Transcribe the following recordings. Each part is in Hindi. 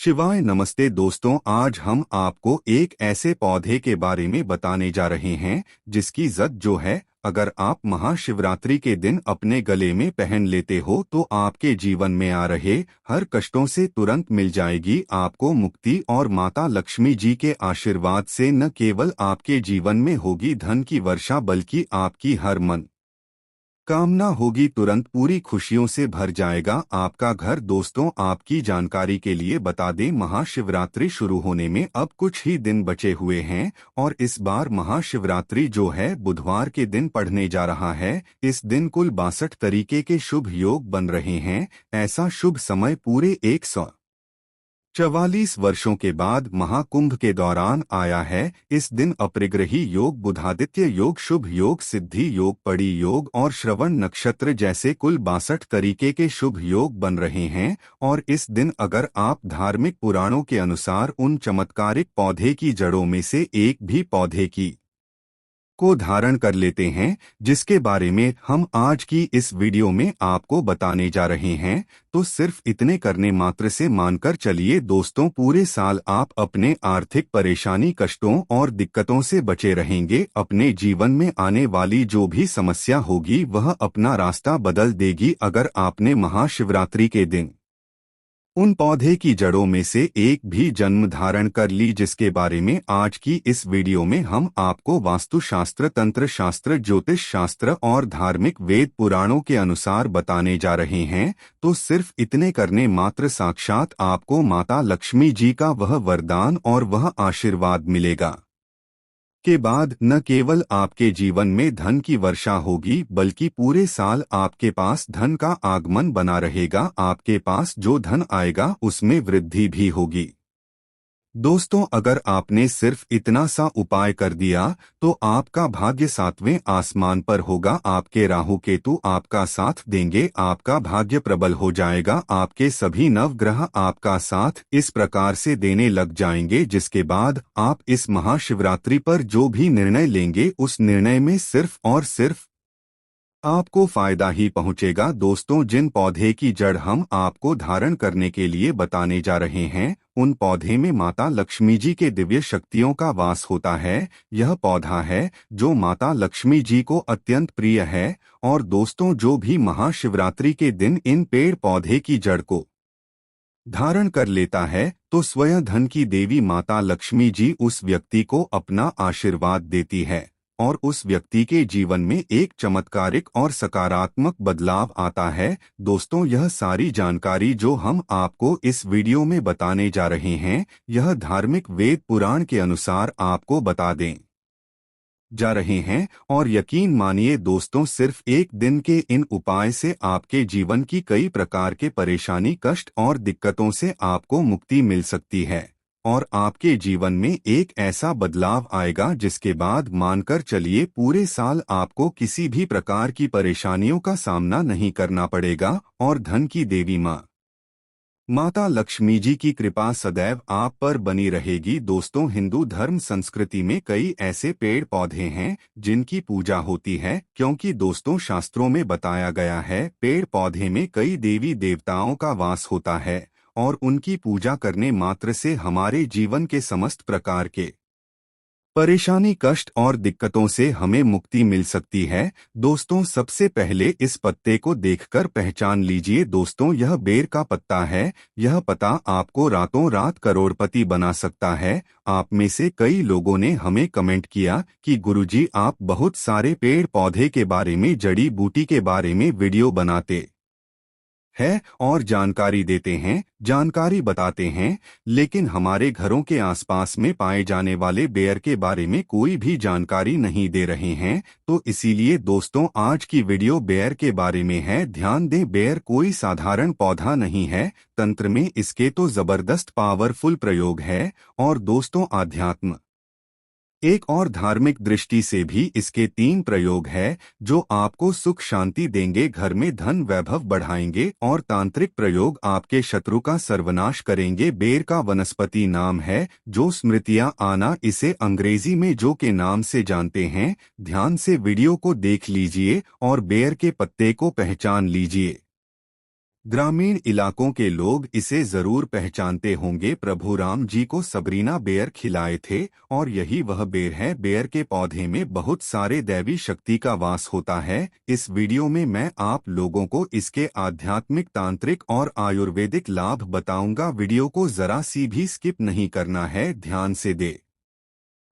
शिवाय नमस्ते दोस्तों, आज हम आपको एक ऐसे पौधे के बारे में बताने जा रहे हैं जिसकी जद जो है, अगर आप महाशिवरात्रि के दिन अपने गले में पहन लेते हो तो आपके जीवन में आ रहे हर कष्टों से तुरंत मिल जाएगी आपको मुक्ति। और माता लक्ष्मी जी के आशीर्वाद से न केवल आपके जीवन में होगी धन की वर्षा, बल्कि आपकी हर मन कामना होगी तुरंत पूरी खुशियों से भर जाएगा आपका घर। दोस्तों, आपकी जानकारी के लिए बता दें, महाशिवरात्रि शुरू होने में अब कुछ ही दिन बचे हुए हैं और इस बार महाशिवरात्रि जो है बुधवार के दिन पड़ने जा रहा है। इस दिन कुल 62 तरीके के शुभ योग बन रहे हैं। ऐसा शुभ समय पूरे 144 वर्षों के बाद महाकुंभ के दौरान आया है। इस दिन अपरिग्रही योग, बुधादित्य योग, शुभ योग, सिद्धि योग, पड़ी योग और श्रवण नक्षत्र जैसे कुल 62 तरीके के शुभ योग बन रहे हैं। और इस दिन अगर आप धार्मिक पुराणों के अनुसार उन चमत्कारिक पौधे की जड़ों में से एक भी पौधे की को धारण कर लेते हैं, जिसके बारे में हम आज की इस वीडियो में आपको बताने जा रहे हैं, तो सिर्फ इतने करने मात्र से मानकर चलिए दोस्तों, पूरे साल आप अपने आर्थिक परेशानी, कष्टों और दिक्कतों से बचे रहेंगे। अपने जीवन में आने वाली जो भी समस्या होगी वह अपना रास्ता बदल देगी अगर आपने महाशिवरात्रि के दिन उन पौधे की जड़ों में से एक भी जन्म धारण कर ली, जिसके बारे में आज की इस वीडियो में हम आपको वास्तुशास्त्र, तंत्र शास्त्र, ज्योतिष शास्त्र और धार्मिक वेद पुराणों के अनुसार बताने जा रहे हैं। तो सिर्फ इतने करने मात्र साक्षात आपको माता लक्ष्मी जी का वह वरदान और वह आशीर्वाद मिलेगा के बाद न केवल आपके जीवन में धन की वर्षा होगी, बल्कि पूरे साल आपके पास धन का आगमन बना रहेगा। आपके पास जो धन आएगा उसमें वृद्धि भी होगी। दोस्तों, अगर आपने सिर्फ इतना सा उपाय कर दिया तो आपका भाग्य 7वें आसमान पर होगा। आपके राहु केतु आपका साथ देंगे, आपका भाग्य प्रबल हो जाएगा, आपके सभी नवग्रह आपका साथ इस प्रकार से देने लग जाएंगे, जिसके बाद आप इस महाशिवरात्रि पर जो भी निर्णय लेंगे उस निर्णय में सिर्फ और सिर्फ आपको फायदा ही पहुंचेगा। दोस्तों, जिन पौधे की जड़ हम आपको धारण करने के लिए बताने जा रहे हैं, उन पौधे में माता लक्ष्मी जी के दिव्य शक्तियों का वास होता है। यह पौधा है जो माता लक्ष्मी जी को अत्यंत प्रिय है। और दोस्तों, जो भी महाशिवरात्रि के दिन इन पेड़ पौधे की जड़ को धारण कर लेता है तो स्वयं धन की देवी माता लक्ष्मी जी उस व्यक्ति को अपना आशीर्वाद देती है और उस व्यक्ति के जीवन में एक चमत्कारिक और सकारात्मक बदलाव आता है। दोस्तों, यह सारी जानकारी जो हम आपको इस वीडियो में बताने जा रहे हैं, यह धार्मिक वेद पुराण के अनुसार आपको बता दें जा रहे हैं। और यकीन मानिए दोस्तों, सिर्फ एक दिन के इन उपाय से आपके जीवन की कई प्रकार के परेशानी, कष्ट और दिक्कतों से आपको मुक्ति मिल सकती है और आपके जीवन में एक ऐसा बदलाव आएगा जिसके बाद मानकर चलिए पूरे साल आपको किसी भी प्रकार की परेशानियों का सामना नहीं करना पड़ेगा और धन की देवी माता लक्ष्मी जी की कृपा सदैव आप पर बनी रहेगी। दोस्तों, हिंदू धर्म संस्कृति में कई ऐसे पेड़ पौधे हैं जिनकी पूजा होती है, क्योंकि दोस्तों शास्त्रों में बताया गया है पेड़ पौधे में कई देवी देवताओं का वास होता है और उनकी पूजा करने मात्र से हमारे जीवन के समस्त प्रकार के परेशानी, कष्ट और दिक्कतों से हमें मुक्ति मिल सकती है। दोस्तों, सबसे पहले इस पत्ते को देखकर पहचान लीजिए। दोस्तों, यह बेर का पत्ता है। यह पत्ता आपको रातों रात करोड़पति बना सकता है। आप में से कई लोगों ने हमें कमेंट किया कि गुरुजी, आप बहुत सारे पेड़ पौधे के बारे में, जड़ी बूटी के बारे में वीडियो बनाते है और जानकारी देते हैं, जानकारी बताते हैं, लेकिन हमारे घरों के आसपास में पाए जाने वाले बेर के बारे में कोई भी जानकारी नहीं दे रहे हैं। तो इसीलिए दोस्तों, आज की वीडियो बेर के बारे में है। ध्यान दें, बेर कोई साधारण पौधा नहीं है। तंत्र में इसके तो जबरदस्त पावरफुल प्रयोग है और दोस्तों, आध्यात्म एक और धार्मिक दृष्टि से भी इसके 3 प्रयोग है जो आपको सुख शांति देंगे, घर में धन वैभव बढ़ाएंगे और तांत्रिक प्रयोग आपके शत्रु का सर्वनाश करेंगे। बेर का वनस्पति नाम है जो स्मृतियां आना, इसे अंग्रेजी में जो के नाम से जानते हैं। ध्यान से वीडियो को देख लीजिए और बेर के पत्ते को पहचान लीजिए। ग्रामीण इलाकों के लोग इसे जरूर पहचानते होंगे। प्रभु राम जी को सबरीना बेर खिलाए थे और यही वह बेर है। बेर के पौधे में बहुत सारे दैवी शक्ति का वास होता है। इस वीडियो में मैं आप लोगों को इसके आध्यात्मिक, तांत्रिक और आयुर्वेदिक लाभ बताऊंगा। वीडियो को जरा सी भी स्किप नहीं करना है, ध्यान से दे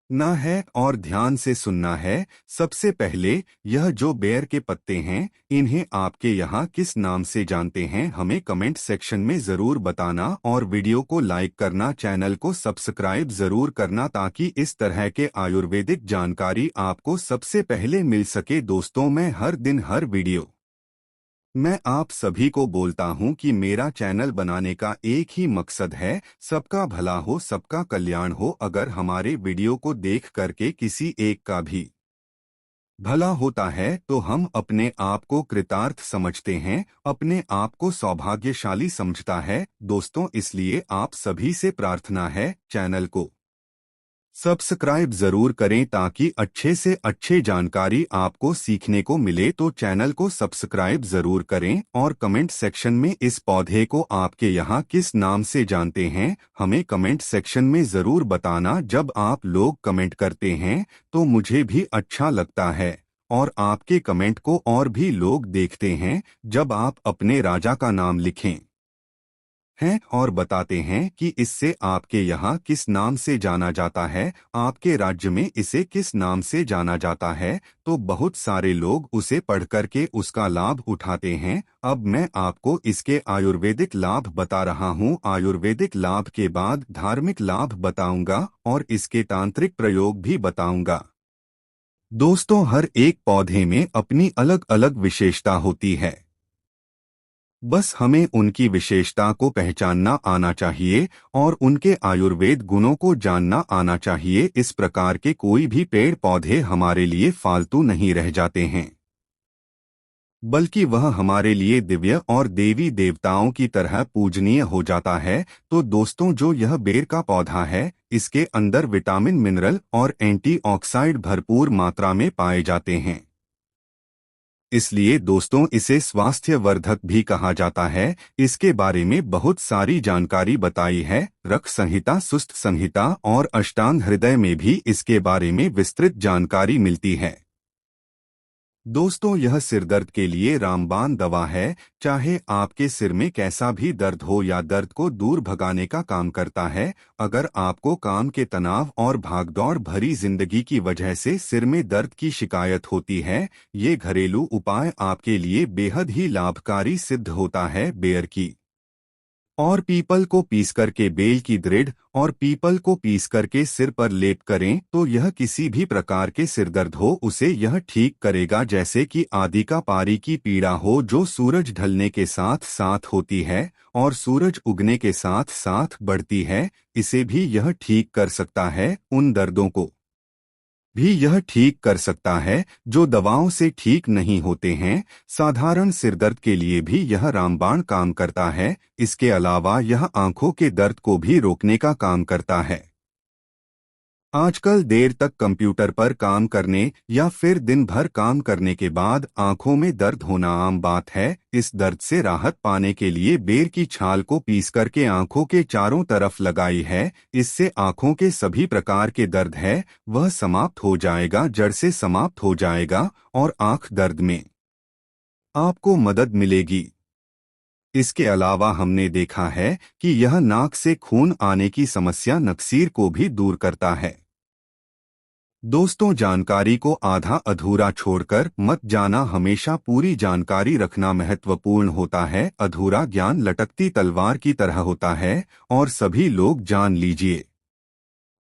ना है और ध्यान से सुनना है। सबसे पहले, यह जो बेर के पत्ते हैं, इन्हें आपके यहाँ किस नाम से जानते हैं, हमें कमेंट सेक्शन में जरूर बताना और वीडियो को लाइक करना, चैनल को सब्सक्राइब जरूर करना ताकि इस तरह के आयुर्वेदिक जानकारी आपको सबसे पहले मिल सके। दोस्तों, मैं हर दिन हर वीडियो मैं आप सभी को बोलता हूं कि मेरा चैनल बनाने का एक ही मकसद है, सबका भला हो, सबका कल्याण हो। अगर हमारे वीडियो को देख करके किसी एक का भी भला होता है तो हम अपने आप को कृतार्थ समझते हैं, अपने आप को सौभाग्यशाली समझता है। दोस्तों, इसलिए आप सभी से प्रार्थना है, चैनल को सब्सक्राइब जरूर करें ताकि अच्छे से अच्छे जानकारी आपको सीखने को मिले। तो चैनल को सब्सक्राइब जरूर करें और कमेंट सेक्शन में इस पौधे को आपके यहाँ किस नाम से जानते हैं, हमें कमेंट सेक्शन में जरूर बताना। जब आप लोग कमेंट करते हैं तो मुझे भी अच्छा लगता है और आपके कमेंट को और भी लोग देखते हैं। जब आप अपने राजा का नाम लिखें हैं और बताते हैं कि इससे आपके यहाँ किस नाम से जाना जाता है, आपके राज्य में इसे किस नाम से जाना जाता है, तो बहुत सारे लोग उसे पढ़ करके उसका लाभ उठाते हैं। अब मैं आपको इसके आयुर्वेदिक लाभ बता रहा हूँ। आयुर्वेदिक लाभ के बाद धार्मिक लाभ बताऊंगा और इसके तांत्रिक प्रयोग भी बताऊंगा। दोस्तों, हर एक पौधे में अपनी अलग अलग विशेषता होती है, बस हमें उनकी विशेषता को पहचानना आना चाहिए और उनके आयुर्वेद गुणों को जानना आना चाहिए। इस प्रकार के कोई भी पेड़ पौधे हमारे लिए फालतू नहीं रह जाते हैं, बल्कि वह हमारे लिए दिव्य और देवी देवताओं की तरह पूजनीय हो जाता है। तो दोस्तों, जो यह बेर का पौधा है, इसके अंदर विटामिन, मिनरल और एंटीऑक्सीडेंट भरपूर मात्रा में पाए जाते हैं। इसलिए दोस्तों, इसे स्वास्थ्यवर्धक भी कहा जाता है। इसके बारे में बहुत सारी जानकारी बताई है। रक्त संहिता, सुस्त संहिता और अष्टांग हृदय में भी इसके बारे में विस्तृत जानकारी मिलती है। दोस्तों, यह सिरदर्द के लिए रामबाण दवा है। चाहे आपके सिर में कैसा भी दर्द हो या दर्द को दूर भगाने का काम करता है। अगर आपको काम के तनाव और भागदौड़ भरी जिंदगी की वजह से सिर में दर्द की शिकायत होती है, ये घरेलू उपाय आपके लिए बेहद ही लाभकारी सिद्ध होता है। बेर की और पीपल को पीस करके, बेल की दृढ़ और पीपल को पीस करके सिर पर लेप करें तो यह किसी भी प्रकार के सिरदर्द हो उसे यह ठीक करेगा। जैसे कि आदि का पारी की पीड़ा हो जो सूरज ढलने के साथ साथ होती है और सूरज उगने के साथ साथ बढ़ती है, इसे भी यह ठीक कर सकता है। उन दर्दों को भी यह ठीक कर सकता है जो दवाओं से ठीक नहीं होते हैं। साधारण सिरदर्द के लिए भी यह रामबाण काम करता है। इसके अलावा यह आंखों के दर्द को भी रोकने का काम करता है। आजकल देर तक कंप्यूटर पर काम करने या फिर दिन भर काम करने के बाद आंखों में दर्द होना आम बात है। इस दर्द से राहत पाने के लिए बेर की छाल को पीस करके आंखों के चारों तरफ लगाई है। इससे आंखों के सभी प्रकार के दर्द है वह समाप्त हो जाएगा, जड़ से समाप्त हो जाएगा और आंख दर्द में आपको मदद मिलेगी। इसके अलावा हमने देखा है कि यह नाक से खून आने की समस्या, नक्सीर को भी दूर करता है। दोस्तों, जानकारी को आधा अधूरा छोड़कर मत जाना, हमेशा पूरी जानकारी रखना महत्वपूर्ण होता है। अधूरा ज्ञान लटकती तलवार की तरह होता है और सभी लोग जान लीजिए।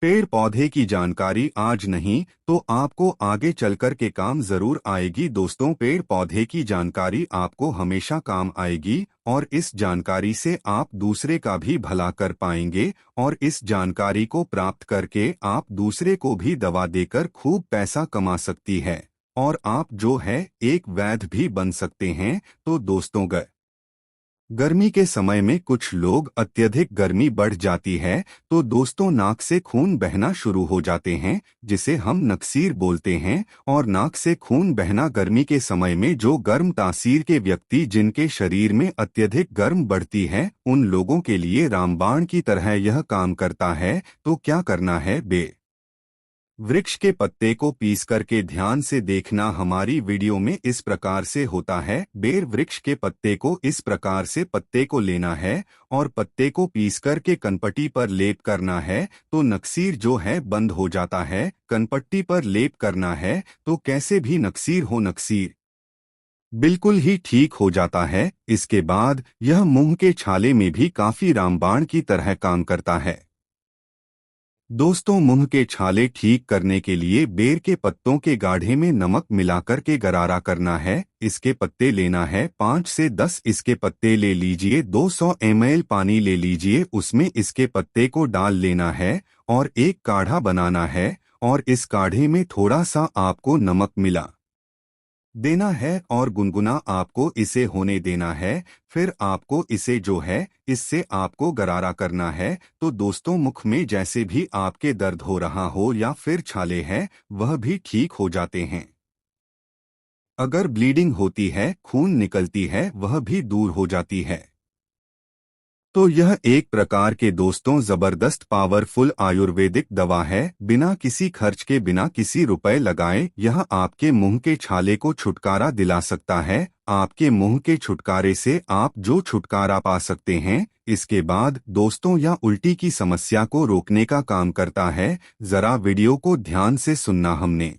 पेड़ पौधे की जानकारी आज नहीं तो आपको आगे चलकर के काम जरूर आएगी। दोस्तों, पेड़ पौधे की जानकारी आपको हमेशा काम आएगी और इस जानकारी से आप दूसरे का भी भला कर पाएंगे और इस जानकारी को प्राप्त करके आप दूसरे को भी दवा देकर खूब पैसा कमा सकती है और आप जो है एक वैद्य भी बन सकते हैं। तो दोस्तों, गर्मी के समय में कुछ लोग अत्यधिक गर्मी बढ़ जाती है तो दोस्तों नाक से खून बहना शुरू हो जाते हैं, जिसे हम नक्सीर बोलते हैं। और नाक से खून बहना गर्मी के समय में जो गर्म तासीर के व्यक्ति जिनके शरीर में अत्यधिक गर्म बढ़ती है उन लोगों के लिए रामबाण की तरह यह काम करता है। तो क्या करना है? वृक्ष के पत्ते को पीस करके ध्यान से देखना। हमारी वीडियो में इस प्रकार से होता है। बेर वृक्ष के पत्ते को इस प्रकार से पत्ते को लेना है और पत्ते को पीस करके कनपट्टी पर लेप करना है तो नक्सीर जो है बंद हो जाता है। कनपट्टी पर लेप करना है तो कैसे भी नक्सीर हो, नक्सीर बिल्कुल ही ठीक हो जाता है। इसके बाद यह मुंह के छाले में भी काफी रामबाण की तरह काम करता है। दोस्तों मुंह के छाले ठीक करने के लिए बेर के पत्तों के गाढ़े में नमक मिलाकर के गरारा करना है। इसके पत्ते लेना है 5 से 10। इसके पत्ते ले लीजिए। 200 ml पानी ले लीजिए, उसमें इसके पत्ते को डाल लेना है और एक काढ़ा बनाना है। और इस काढ़े में थोड़ा सा आपको नमक मिला देना है और गुनगुना आपको इसे होने देना है। फिर आपको इसे जो है इससे आपको गरारा करना है। तो दोस्तों मुख में जैसे भी आपके दर्द हो रहा हो या फिर छाले हैं वह भी ठीक हो जाते हैं। अगर ब्लीडिंग होती है, खून निकलती है, वह भी दूर हो जाती है। तो यह एक प्रकार के दोस्तों जबरदस्त पावरफुल आयुर्वेदिक दवा है। बिना किसी खर्च के, बिना किसी रुपए लगाए यह आपके मुंह के छाले को छुटकारा दिला सकता है। आपके मुंह के छुटकारे से आप जो छुटकारा पा सकते हैं। इसके बाद दोस्तों यह उल्टी की समस्या को रोकने का काम करता है। जरा वीडियो को ध्यान से सुनना। हमने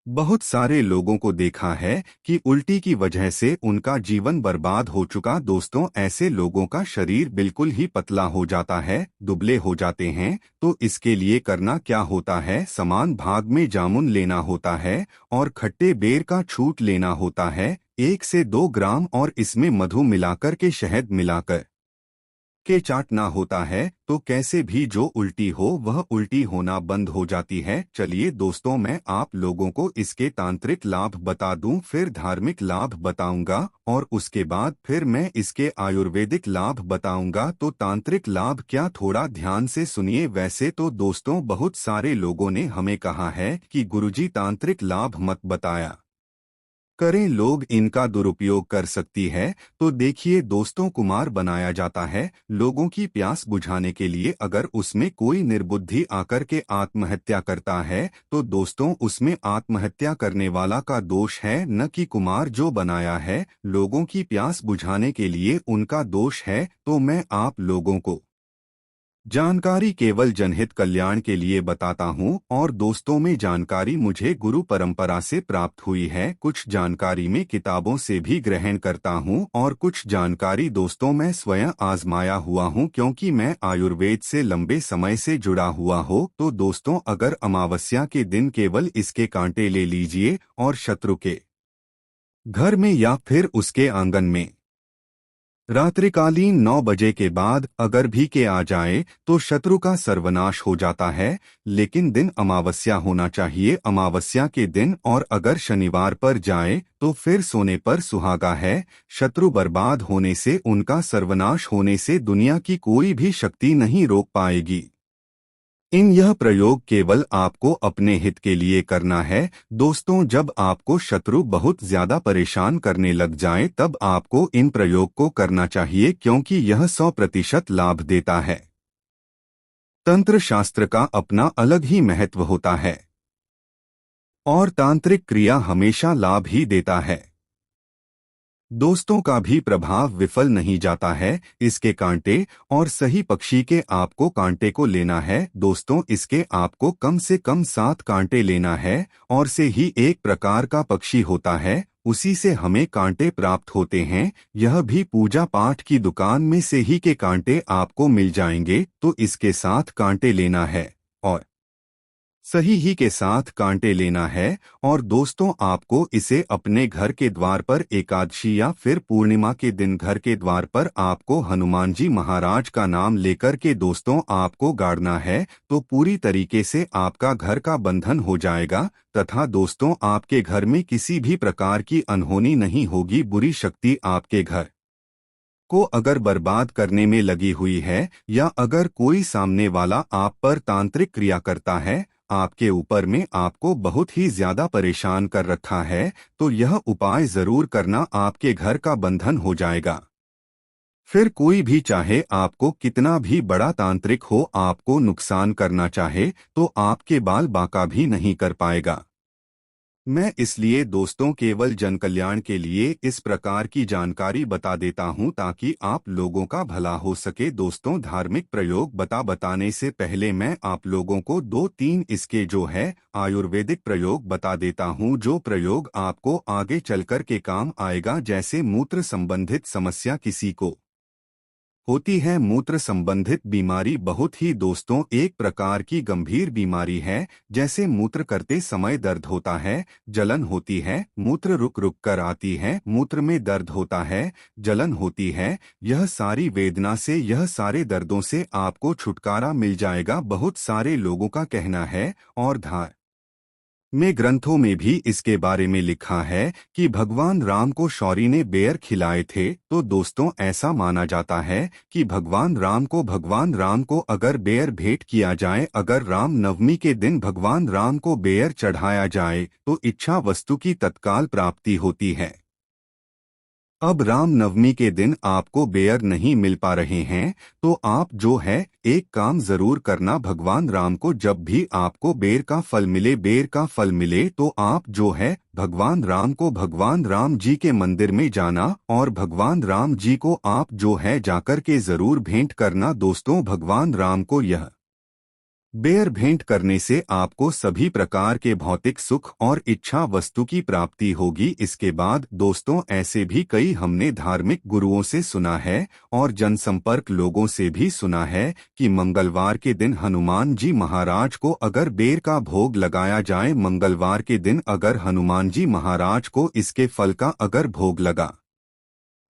बहुत सारे लोगों को देखा है कि उल्टी की वजह से उनका जीवन बर्बाद हो चुका। दोस्तों ऐसे लोगों का शरीर बिल्कुल ही पतला हो जाता है, दुबले हो जाते हैं। तो इसके लिए करना क्या होता है? समान भाग में जामुन लेना होता है और खट्टे बेर का छूट लेना होता है 1 से 2 ग्राम, और इसमें मधु मिलाकर के शहद मिलाकर के चाटना होता है। तो कैसे भी जो उल्टी हो वह उल्टी होना बंद हो जाती है। चलिए दोस्तों मैं आप लोगों को इसके तांत्रिक लाभ बता दूं, फिर धार्मिक लाभ बताऊंगा और उसके बाद फिर मैं इसके आयुर्वेदिक लाभ बताऊंगा। तो तांत्रिक लाभ क्या, थोड़ा ध्यान से सुनिए। वैसे तो दोस्तों बहुत सारे लोगों ने हमें कहा है कि गुरुजी तांत्रिक लाभ मत बताया करें, लोग इनका दुरुपयोग कर सकती है। तो देखिए दोस्तों, कुमार बनाया जाता है लोगों की प्यास बुझाने के लिए। अगर उसमें कोई निर्बुद्धि आकर के आत्महत्या करता है तो दोस्तों उसमें आत्महत्या करने वाला का दोष है, न कि कुमार जो बनाया है लोगों की प्यास बुझाने के लिए उनका दोष है। तो मैं आप लोगों को जानकारी केवल जनहित कल्याण के लिए बताता हूं। और दोस्तों में जानकारी मुझे गुरु परंपरा से प्राप्त हुई है। कुछ जानकारी में किताबों से भी ग्रहण करता हूं और कुछ जानकारी दोस्तों मैं स्वयं आजमाया हुआ हूं, क्योंकि मैं आयुर्वेद से लंबे समय से जुड़ा हुआ हो। तो दोस्तों अगर अमावस्या के दिन केवल इसके कांटे ले लीजिए और शत्रु के घर में या फिर उसके आंगन में रात्रिकालीन 9 बजे के बाद अगर भी के आ जाए तो शत्रु का सर्वनाश हो जाता है। लेकिन दिन अमावस्या होना चाहिए, अमावस्या के दिन। और अगर शनिवार पर जाए तो फिर सोने पर सुहागा है। शत्रु बर्बाद होने से, उनका सर्वनाश होने से दुनिया की कोई भी शक्ति नहीं रोक पाएगी। यह प्रयोग केवल आपको अपने हित के लिए करना है। दोस्तों जब आपको शत्रु बहुत ज्यादा परेशान करने लग जाए तब आपको इन प्रयोग को करना चाहिए, क्योंकि यह 100% लाभ देता है। तंत्र शास्त्र का अपना अलग ही महत्व होता है और तांत्रिक क्रिया हमेशा लाभ ही देता है। दोस्तों का भी प्रभाव विफल नहीं जाता है। इसके कांटे और सही पक्षी के आपको कांटे को लेना है। दोस्तों इसके आपको कम से कम 7 कांटे लेना है और से ही एक प्रकार का पक्षी होता है, उसी से हमें कांटे प्राप्त होते हैं। यह भी पूजा पाठ की दुकान में से ही के कांटे आपको मिल जाएंगे। तो इसके साथ कांटे लेना है और सही ही के साथ कांटे लेना है। और दोस्तों आपको इसे अपने घर के द्वार पर एकादशी या फिर पूर्णिमा के दिन घर के द्वार पर आपको हनुमान जी महाराज का नाम लेकर के दोस्तों आपको गाड़ना है। तो पूरी तरीके से आपका घर का बंधन हो जाएगा तथा दोस्तों आपके घर में किसी भी प्रकार की अनहोनी नहीं होगी, बुरी शक्ति आपके घर को अगर बर्बाद करने में लगी हुई है, या अगर कोई सामने वाला आप पर तांत्रिक क्रिया करता है, आपके ऊपर में आपको बहुत ही ज्यादा परेशान कर रखा है, तो यह उपाय जरूर करना, आपके घर का बंधन हो जाएगा। फिर कोई भी चाहे आपको कितना भी बड़ा तांत्रिक हो, आपको नुकसान करना चाहे तो आपके बाल बांका भी नहीं कर पाएगा। मैं इसलिए दोस्तों केवल जनकल्याण के लिए इस प्रकार की जानकारी बता देता हूं, ताकि आप लोगों का भला हो सके। दोस्तों, धार्मिक प्रयोग बताने से पहले मैं आप लोगों को 2-3 इसके जो है आयुर्वेदिक प्रयोग बता देता हूं, जो प्रयोग आपको आगे चलकर के काम आएगा। जैसे मूत्र संबंधित समस्या किसी को होती है, मूत्र संबंधित बीमारी बहुत ही दोस्तों एक प्रकार की गंभीर बीमारी है। जैसे मूत्र करते समय दर्द होता है, जलन होती है, मूत्र रुक रुक कर आती है, मूत्र में दर्द होता है, जलन होती है, यह सारी वेदना से, यह सारे दर्दों से आपको छुटकारा मिल जाएगा। बहुत सारे लोगों का कहना है और में ग्रंथों में भी इसके बारे में लिखा है कि भगवान राम को शौरी ने बेर खिलाए थे। तो दोस्तों ऐसा माना जाता है कि भगवान राम को अगर बेर भेंट किया जाए, अगर राम नवमी के दिन भगवान राम को बेर चढ़ाया जाए, तो इच्छा वस्तु की तत्काल प्राप्ति होती है। अब राम नवमी के दिन आपको बेर नहीं मिल पा रहे हैं, तो आप जो है एक काम जरूर करना। भगवान राम को जब भी आपको बेर का फल मिले तो आप जो है भगवान राम जी के मंदिर में जाना, और भगवान राम जी को आप जो है जाकर के जरूर भेंट करना। दोस्तों, भगवान राम को यह बेर भेंट करने से आपको सभी प्रकार के भौतिक सुख और इच्छा वस्तु की प्राप्ति होगी। इसके बाद दोस्तों ऐसे भी कई हमने धार्मिक गुरुओं से सुना है और जनसंपर्क लोगों से भी सुना है कि मंगलवार के दिन हनुमान जी महाराज को अगर बेर का भोग लगाया जाए, मंगलवार के दिन अगर हनुमान जी महाराज को इसके फल का अगर भोग लगा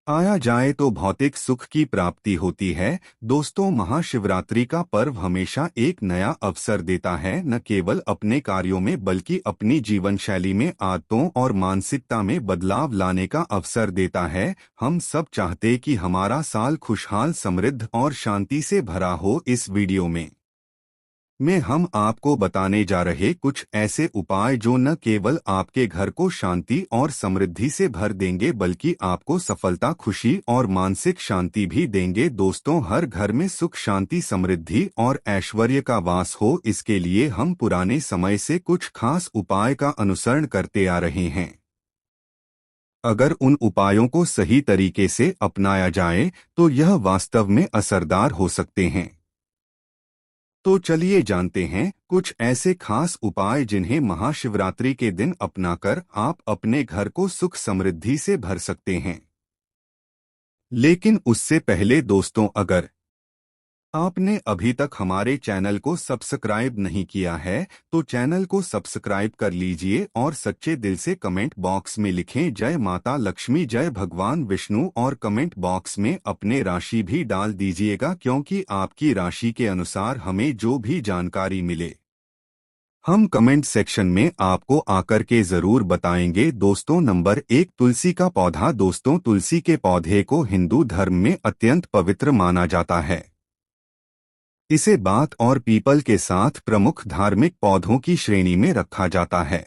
आया जाए तो भौतिक सुख की प्राप्ति होती है। दोस्तों, महाशिवरात्रि का पर्व हमेशा एक नया अवसर देता है, न केवल अपने कार्यों में बल्कि अपनी जीवन शैली में आदतों और मानसिकता में बदलाव लाने का अवसर देता है। हम सब चाहते कि हमारा साल खुशहाल, समृद्ध और शांति से भरा हो। इस वीडियो में हम आपको बताने जा रहे कुछ ऐसे उपाय जो न केवल आपके घर को शांति और समृद्धि से भर देंगे, बल्कि आपको सफलता, खुशी और मानसिक शांति भी देंगे। दोस्तों, हर घर में सुख, शांति, समृद्धि और ऐश्वर्य का वास हो, इसके लिए हम पुराने समय से कुछ खास उपाय का अनुसरण करते आ रहे हैं। अगर उन उपायों को सही तरीके से अपनाया जाए तो यह वास्तव में असरदार हो सकते हैं। तो चलिए जानते हैं कुछ ऐसे खास उपाय जिन्हें महाशिवरात्रि के दिन अपनाकर आप अपने घर को सुख समृद्धि से भर सकते हैं। लेकिन उससे पहले दोस्तों, अगर आपने अभी तक हमारे चैनल को सब्सक्राइब नहीं किया है तो चैनल को सब्सक्राइब कर लीजिए और सच्चे दिल से कमेंट बॉक्स में लिखें जय माता लक्ष्मी, जय भगवान विष्णु, और कमेंट बॉक्स में अपने राशि भी डाल दीजिएगा, क्योंकि आपकी राशि के अनुसार हमें जो भी जानकारी मिले हम कमेंट सेक्शन में आपको आकर के जरूर बताएंगे। दोस्तों, नंबर 1, तुलसी का पौधा। दोस्तों, तुलसी के पौधे को हिंदू धर्म में अत्यंत पवित्र माना जाता है। इसे बात और पीपल के साथ प्रमुख धार्मिक पौधों की श्रेणी में रखा जाता है।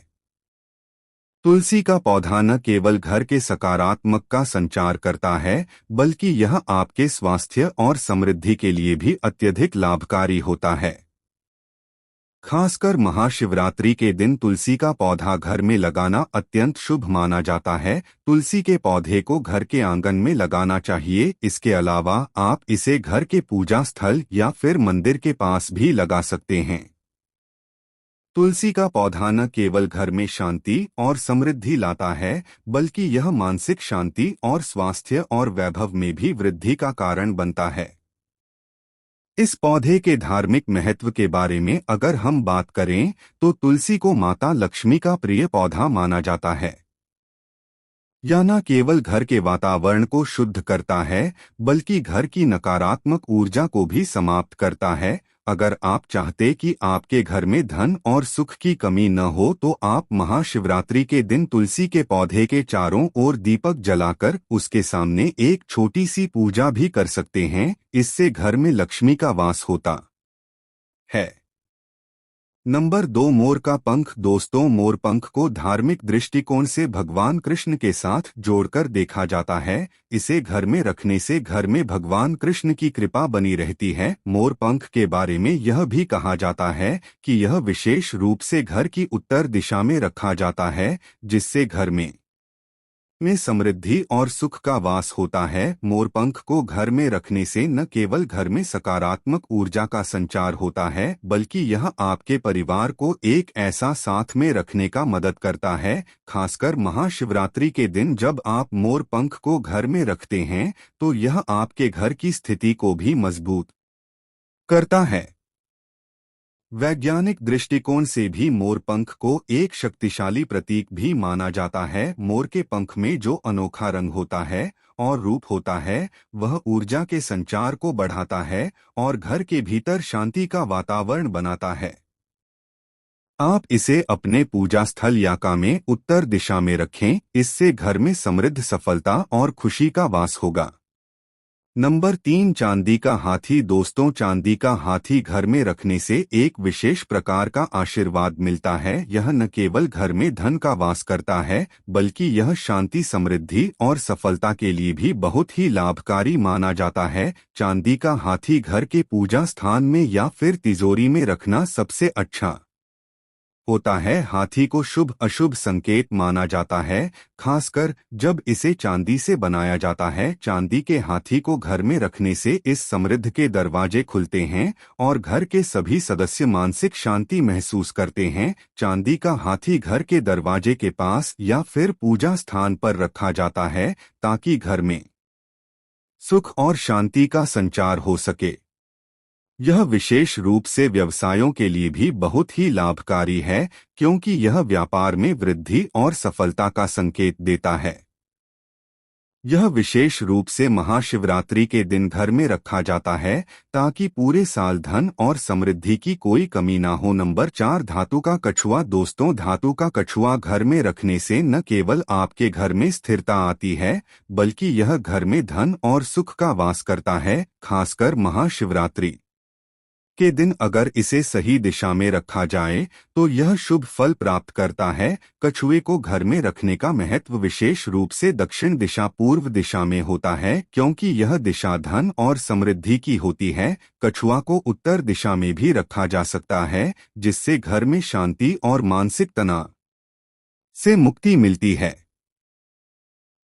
तुलसी का पौधा न केवल घर के सकारात्मक का संचार करता है, बल्कि यह आपके स्वास्थ्य और समृद्धि के लिए भी अत्यधिक लाभकारी होता है। खासकर महाशिवरात्रि के दिन तुलसी का पौधा घर में लगाना अत्यंत शुभ माना जाता है। तुलसी के पौधे को घर के आंगन में लगाना चाहिए। इसके अलावा आप इसे घर के पूजा स्थल या फिर मंदिर के पास भी लगा सकते हैं। तुलसी का पौधा न केवल घर में शांति और समृद्धि लाता है, बल्कि यह मानसिक शांति और स्वास्थ्य और वैभव में भी वृद्धि का कारण बनता है। इस पौधे के धार्मिक महत्व के बारे में अगर हम बात करें तो तुलसी को माता लक्ष्मी का प्रिय पौधा माना जाता है। यह न केवल घर के वातावरण को शुद्ध करता है, बल्कि घर की नकारात्मक ऊर्जा को भी समाप्त करता है अगर आप चाहते कि आपके घर में धन और सुख की कमी न हो तो आप महाशिवरात्रि के दिन तुलसी के पौधे के चारों ओर दीपक जलाकर उसके सामने एक छोटी सी पूजा भी कर सकते हैं। इससे घर में लक्ष्मी का वास होता है। नंबर 2, मोर का पंख। दोस्तों, मोर पंख को धार्मिक दृष्टिकोण से भगवान कृष्ण के साथ जोड़कर देखा जाता है। इसे घर में रखने से घर में भगवान कृष्ण की कृपा बनी रहती है। मोर पंख के बारे में यह भी कहा जाता है कि यह विशेष रूप से घर की उत्तर दिशा में रखा जाता है, जिससे घर में समृद्धि और सुख का वास होता है। मोरपंख को घर में रखने से न केवल घर में सकारात्मक ऊर्जा का संचार होता है, बल्कि यह आपके परिवार को एक ऐसा साथ में रखने का मदद करता है। खासकर महाशिवरात्रि के दिन जब आप मोरपंख को घर में रखते हैं तो यह आपके घर की स्थिति को भी मजबूत करता है। वैज्ञानिक दृष्टिकोण से भी मोरपंख को एक शक्तिशाली प्रतीक भी माना जाता है। मोर के पंख में जो अनोखा रंग होता है और रूप होता है, वह ऊर्जा के संचार को बढ़ाता है और घर के भीतर शांति का वातावरण बनाता है। आप इसे अपने पूजा स्थल या का में उत्तर दिशा में रखें। इससे घर में समृद्ध, सफलता और खुशी का वास होगा। नंबर 3, चांदी का हाथी। दोस्तों, चांदी का हाथी घर में रखने से एक विशेष प्रकार का आशीर्वाद मिलता है। यह न केवल घर में धन का वास करता है, बल्कि यह शांति, समृद्धि और सफलता के लिए भी बहुत ही लाभकारी माना जाता है। चांदी का हाथी घर के पूजा स्थान में या फिर तिजोरी में रखना सबसे अच्छा होता है। हाथी को शुभ अशुभ संकेत माना जाता है, खासकर जब इसे चांदी से बनाया जाता है। चांदी के हाथी को घर में रखने से इस समृद्धि के दरवाजे खुलते हैं और घर के सभी सदस्य मानसिक शांति महसूस करते हैं। चांदी का हाथी घर के दरवाजे के पास या फिर पूजा स्थान पर रखा जाता है ताकि घर में सुख और शांति का संचार हो सके। यह विशेष रूप से व्यवसायों के लिए भी बहुत ही लाभकारी है, क्योंकि यह व्यापार में वृद्धि और सफलता का संकेत देता है। यह विशेष रूप से महाशिवरात्रि के दिन घर में रखा जाता है ताकि पूरे साल धन और समृद्धि की कोई कमी ना हो। नंबर 4, धातु का कछुआ। दोस्तों, धातु का कछुआ घर में रखने से न केवल आपके घर में स्थिरता आती है, बल्कि यह घर में धन और सुख का वास करता है। खासकर महाशिवरात्रि के दिन अगर इसे सही दिशा में रखा जाए तो यह शुभ फल प्राप्त करता है। कछुए को घर में रखने का महत्व विशेष रूप से दक्षिण दिशा, पूर्व दिशा में होता है, क्योंकि यह दिशा धन और समृद्धि की होती है। कछुआ को उत्तर दिशा में भी रखा जा सकता है, जिससे घर में शांति और मानसिक तनाव से मुक्ति मिलती है।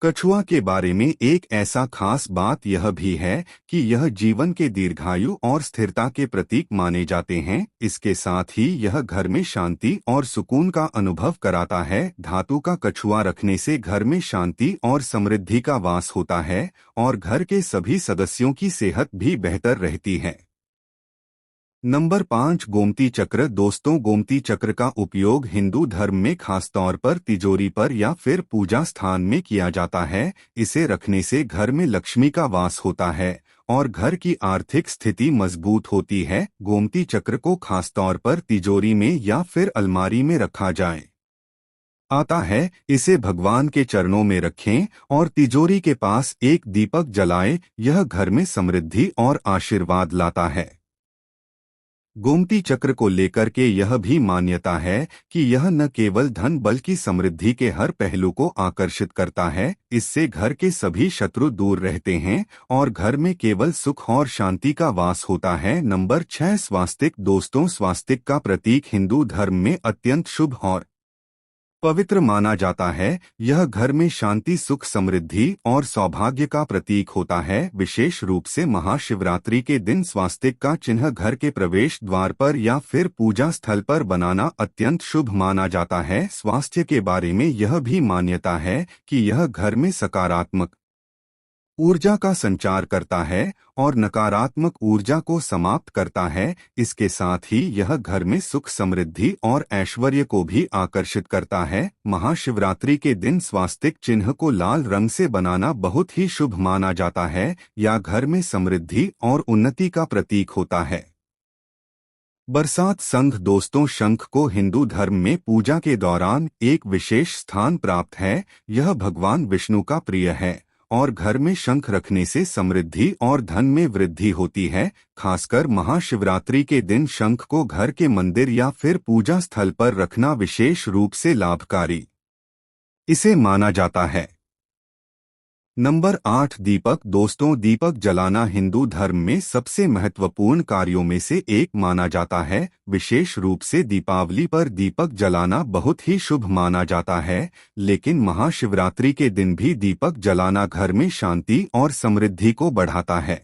कछुआ के बारे में एक ऐसा खास बात यह भी है कि यह जीवन के दीर्घायु और स्थिरता के प्रतीक माने जाते हैं। इसके साथ ही यह घर में शांति और सुकून का अनुभव कराता है। धातु का कछुआ रखने से घर में शांति और समृद्धि का वास होता है और घर के सभी सदस्यों की सेहत भी बेहतर रहती है। नंबर 5, गोमती चक्र। दोस्तों, गोमती चक्र का उपयोग हिंदू धर्म में खासतौर पर तिजोरी पर या फिर पूजा स्थान में किया जाता है। इसे रखने से घर में लक्ष्मी का वास होता है और घर की आर्थिक स्थिति मजबूत होती है। गोमती चक्र को खासतौर पर तिजोरी में या फिर अलमारी में रखा जाए आता है। इसे भगवान के चरणों में रखें और तिजोरी के पास एक दीपक जलाएं। यह घर में समृद्धि और आशीर्वाद लाता है। गोमती चक्र को लेकर के यह भी मान्यता है कि यह न केवल धन बल्कि समृद्धि के हर पहलू को आकर्षित करता है। इससे घर के सभी शत्रु दूर रहते हैं और घर में केवल सुख और शांति का वास होता है। नंबर 6, स्वास्तिक। दोस्तों, स्वास्तिक का प्रतीक हिंदू धर्म में अत्यंत शुभ और पवित्र माना जाता है। यह घर में शांति, सुख, समृद्धि और सौभाग्य का प्रतीक होता है। विशेष रूप से महाशिवरात्रि के दिन स्वास्तिक का चिन्ह घर के प्रवेश द्वार पर या फिर पूजा स्थल पर बनाना अत्यंत शुभ माना जाता है। स्वास्थ्य के बारे में यह भी मान्यता है कि यह घर में सकारात्मक ऊर्जा का संचार करता है और नकारात्मक ऊर्जा को समाप्त करता है। इसके साथ ही यह घर में सुख, समृद्धि और ऐश्वर्य को भी आकर्षित करता है। महाशिवरात्रि के दिन स्वास्तिक चिन्ह को लाल रंग से बनाना बहुत ही शुभ माना जाता है या घर में समृद्धि और उन्नति का प्रतीक होता है। बरसात संघ दोस्तों, शंख को हिंदू धर्म में पूजा के दौरान एक विशेष स्थान प्राप्त है। यह भगवान विष्णु का प्रिय है और घर में शंख रखने से समृद्धि और धन में वृद्धि होती है। खासकर महाशिवरात्रि के दिन शंख को घर के मंदिर या फिर पूजा स्थल पर रखना विशेष रूप से लाभकारी इसे माना जाता है। नंबर 8, दीपक दोस्तों, दीपक जलाना हिंदू धर्म में सबसे महत्वपूर्ण कार्यों में से एक माना जाता है। विशेष रूप से दीपावली पर दीपक जलाना बहुत ही शुभ माना जाता है, लेकिन महाशिवरात्रि के दिन भी दीपक जलाना घर में शांति और समृद्धि को बढ़ाता है।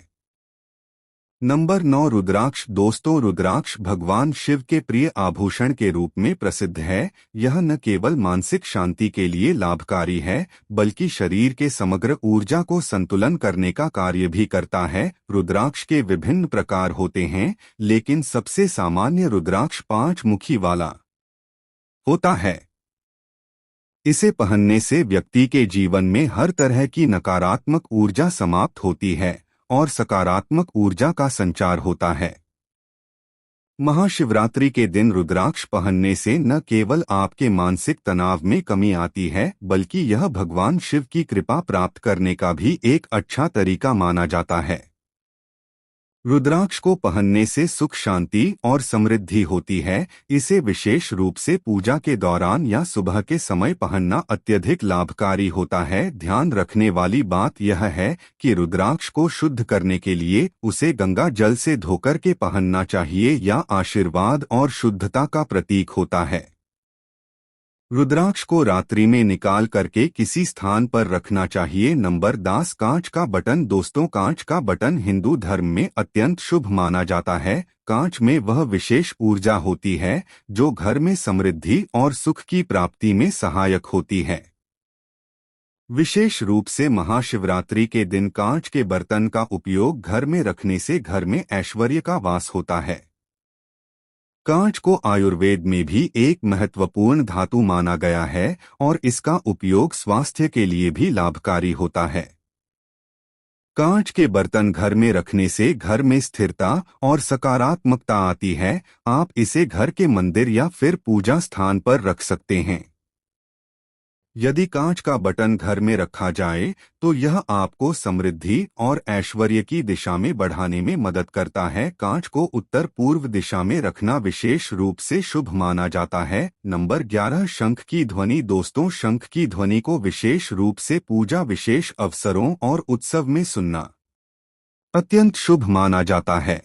नंबर 9, रुद्राक्ष दोस्तों, रुद्राक्ष भगवान शिव के प्रिय आभूषण के रूप में प्रसिद्ध है। यह न केवल मानसिक शांति के लिए लाभकारी है, बल्कि शरीर के समग्र ऊर्जा को संतुलन करने का कार्य भी करता है। रुद्राक्ष के विभिन्न प्रकार होते हैं, लेकिन सबसे सामान्य रुद्राक्ष 5 मुखी वाला होता है। इसे पहनने से व्यक्ति के जीवन में हर तरह की नकारात्मक ऊर्जा समाप्त होती है और सकारात्मक ऊर्जा का संचार होता है। महाशिवरात्रि के दिन रुद्राक्ष पहनने से न केवल आपके मानसिक तनाव में कमी आती है, बल्कि यह भगवान शिव की कृपा प्राप्त करने का भी एक अच्छा तरीका माना जाता है। रुद्राक्ष को पहनने से सुख, शांति और समृद्धि होती है। इसे विशेष रूप से पूजा के दौरान या सुबह के समय पहनना अत्यधिक लाभकारी होता है। ध्यान रखने वाली बात यह है कि रुद्राक्ष को शुद्ध करने के लिए उसे गंगा जल से धोकर के पहनना चाहिए, या आशीर्वाद और शुद्धता का प्रतीक होता है। रुद्राक्ष को रात्रि में निकाल करके किसी स्थान पर रखना चाहिए। नंबर 10, कांच का बटन दोस्तों, कांच का बटन हिंदू धर्म में अत्यंत शुभ माना जाता है। कांच में वह विशेष ऊर्जा होती है जो घर में समृद्धि और सुख की प्राप्ति में सहायक होती है। विशेष रूप से महाशिवरात्रि के दिन कांच के बर्तन का उपयोग घर में रखने से घर में ऐश्वर्य का वास होता है। कांच को आयुर्वेद में भी एक महत्वपूर्ण धातु माना गया है और इसका उपयोग स्वास्थ्य के लिए भी लाभकारी होता है। कांच के बर्तन घर में रखने से घर में स्थिरता और सकारात्मकता आती है। आप इसे घर के मंदिर या फिर पूजा स्थान पर रख सकते हैं। यदि कांच का बटन घर में रखा जाए तो यह आपको समृद्धि और ऐश्वर्य की दिशा में बढ़ाने में मदद करता है। कांच को उत्तर पूर्व दिशा में रखना विशेष रूप से शुभ माना जाता है। नंबर 11, शंख की ध्वनि दोस्तों, शंख की ध्वनि को विशेष रूप से पूजा, विशेष अवसरों और उत्सव में सुनना अत्यंत शुभ माना जाता है।